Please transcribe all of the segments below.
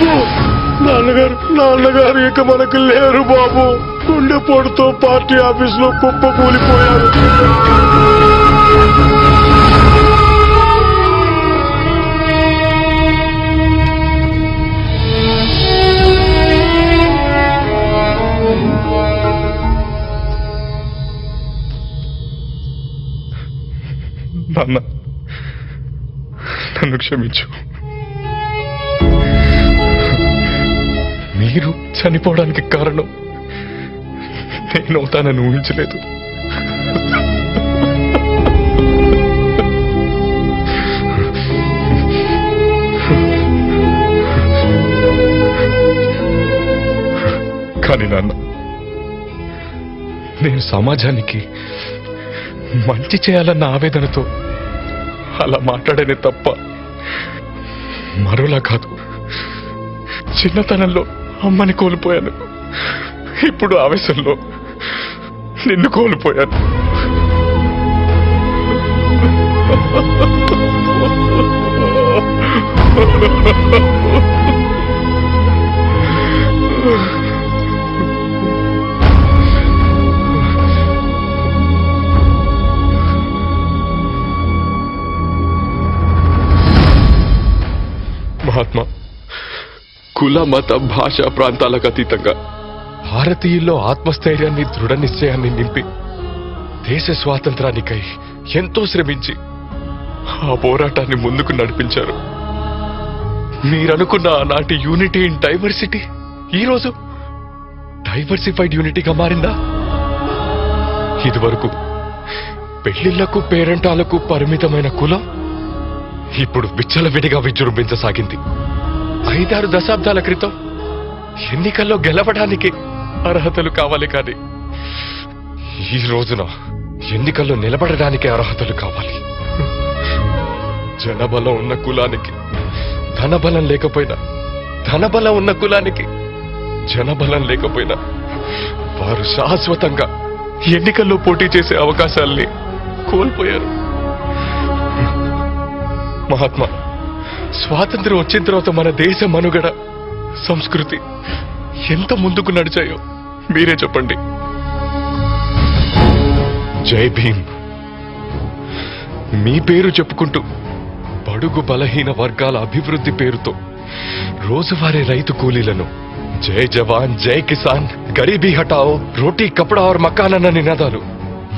బాబు నాన్నగారు ఇక మనకు లేరు బాబు. గుండెపోటుతో పార్టీ ఆఫీసులో కుప్ప కూలిపోయారు. నాన్న, నన్ను క్షమించు. మీరు చనిపోవడానికి కారణం నేనవుతానని ఊహించలేదు. కానీ నాన్న, నేను సమాజానికి మంచి చేయాలన్న ఆవేదనతో అలా మాట్లాడేనే తప్ప మరోలా కాదు. చిన్నతనంలో అమ్మని కోల్పోయాను, ఇప్పుడు ఆవేశంలో నిన్ను కోల్పోయాను. మహాత్మా, కుల మత భాష ప్రాంతాలకు అతీతంగా భారతీయుల్లో ఆత్మస్థైర్యాన్ని దృఢ నిశ్చయాన్ని నింపి దేశ స్వాతంత్రానికై ఎంతో శ్రమించి ఆ పోరాటాన్ని ముందుకు నడిపించారు. మీరనుకున్న ఆనాటి యూనిటీ ఇన్ డైవర్సిటీ ఈరోజు డైవర్సిఫైడ్ యూనిటీగా మారిందా? ఇదివరకు పెళ్లిళ్లకు పేరంటాలకు పరిమితమైన కులం ఇప్పుడు విచ్చలవిడిగా విజృంభించసాగింది. 5-6 దశాబ్దాల క్రితం ఎన్నికల్లో గెలవడానికి అర్హతలు కావాలి, కానీ ఈ రోజున ఎన్నికల్లో నిలబడడానికి అర్హతలు కావాలి. జనబలం ఉన్న కులానికి ధనబలం లేకపోయినా, ధనబలం ఉన్న కులానికి జనబలం లేకపోయినా వారు శాశ్వతంగా ఎన్నికల్లో పోటీ చేసే అవకాశాల్ని కోల్పోయారు. మహాత్మా, స్వాతంత్రం వచ్చిన తర్వాత మన దేశ మనుగడ, సంస్కృతి ఎంత ముందుకు నడిచాయో మీరే చెప్పండి. జై భీమ్. మీ పేరు చెప్పుకుంటూ బడుగు బలహీన వర్గాల అభివృద్ధి పేరుతో రోజువారీ రైతు కూలీలను జై జవాన్, జై కిసాన్, గరీబీ హటాओ, రోటీ కపడా और మకాన్ అన్న నినాదాలు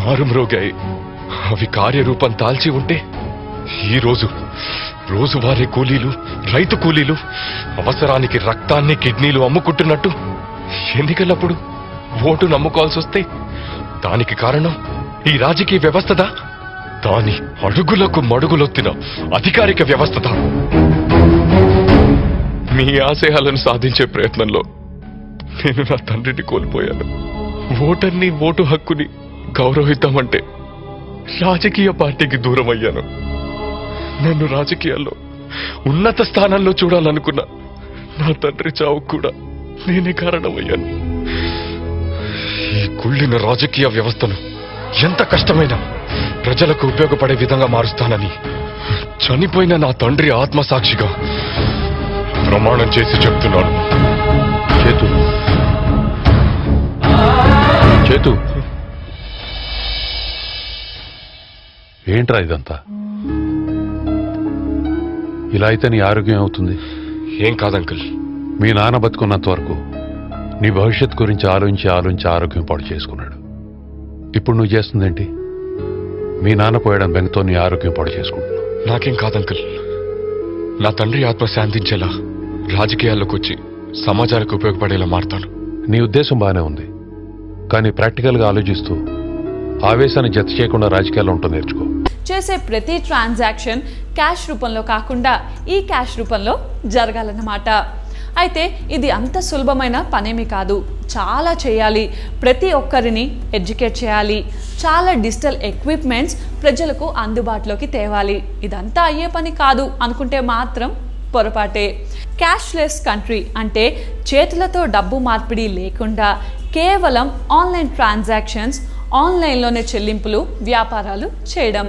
మారుమ్రోగాయి. అవి కార్యరూపం దాల్చి ఉంటే ఈ రోజు రోజువారీ కూలీలు, రైతు కూలీలు అవసరానికి రక్తాన్ని, కిడ్నీలు అమ్ముకుంటున్నట్టు ఎన్నికలప్పుడు ఓటు నమ్ముకోవాల్సి వస్తే దానికి కారణం ఈ రాజకీయ వ్యవస్థదా? దాని అడుగులకు మడుగులొత్తిన అధికారిక వ్యవస్థదా? మీ ఆశయాలను సాధించే ప్రయత్నంలో నేను నా తండ్రిని కోల్పోయాను. ఓటర్ని, ఓటు హక్కుని గౌరవిద్దామంటే రాజకీయ పార్టీకి దూరం అయ్యాను. నన్ను రాజకీయాల్లో ఉన్నత స్థానంలో చూడాలనుకున్న నా తండ్రి చావుకు కూడా నేనే కారణమయ్యాను. ఈ కుళ్ళిన రాజకీయ వ్యవస్థను ఎంత కష్టమైనా ప్రజలకు ఉపయోగపడే విధంగా మారుస్తానని చనిపోయిన నా తండ్రి ఆత్మసాక్షిగా ప్రమాణం చేసి చెప్తున్నాను. చేతు, ఏంట్రా ఇదంతా? ఇలా అయితే నీ ఆరోగ్యం అవుతుంది. ఏం కాదంకుల్, మీ నాన్న బతుకున్నంత వరకు నీ భవిష్యత్ గురించి ఆలోచించి ఆరోగ్యం పాడు చేసుకున్నాడు. ఇప్పుడు నువ్వు చేస్తుందేంటి? మీ నాన్న పోయడం బెంగతో నీ ఆరోగ్యం పాడు చేసుకుంటున్నావు. నాకేం కాదంకుల్, నా తండ్రి ఆత్మ శాంతించేలా రాజకీయాల్లోకి వచ్చి సమాజానికి ఉపయోగపడేలా మారుతాను. నీ ఉద్దేశం బాగానే ఉంది, కానీ ప్రాక్టికల్గా ఆలోచిస్తూ ఆవేశాన్ని జత చేయకుండా రాజకీయాల్లో ఉంటూ నేర్చుకో. చేసే ప్రతి ట్రాన్సాక్షన్ క్యాష్ రూపంలో కాకుండా ఈ క్యాష్ రూపంలో జరగాలన్నమాట. అయితే ఇది అంత సులభమైన పనేమీ కాదు, చాలా చేయాలి. ప్రతి ఒక్కరిని ఎడ్యుకేట్ చేయాలి, చాలా డిజిటల్ ఎక్విప్మెంట్స్ ప్రజలకు అందుబాటులోకి తేవాలి. ఇదంతా అయ్యే పని కాదు అనుకుంటే మాత్రం పొరపాటే. క్యాష్లెస్ కంట్రీ అంటే చేతులతో డబ్బు మార్పిడి లేకుండా కేవలం ఆన్లైన్ ట్రాన్సాక్షన్స్, ఆన్లైన్లోనే చెల్లింపులు, వ్యాపారాలు చేయడం.